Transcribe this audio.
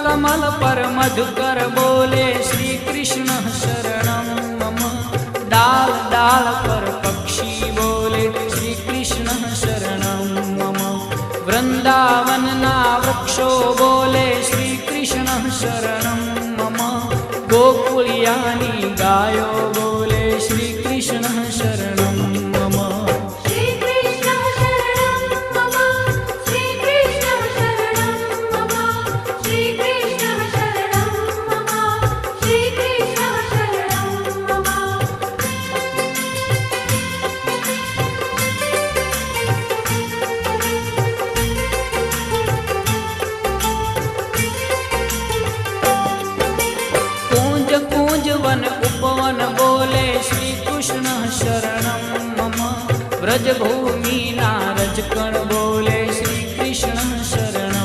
कमल पर मधुकर बोले श्री कृष्ण शरणं मम। डाल डाल पर पक्षी बोले श्री कृष्ण शरणं मम। वृंदावन ना वृक्षो बोले श्री कृष्ण शरणं मम। गोकुलियानी गायो बोले श्री कृष्ण शरणं मम। श्री कृष्ण शरणं मम। श्री कृष्ण शरणं मम। श्री कृष्ण शरणं मम। श्री कृष्ण शरणं मम। कूंज कूंज वन उपवन बोले श्री कृष्ण शरणं मम। व्रज भूमि नारज कण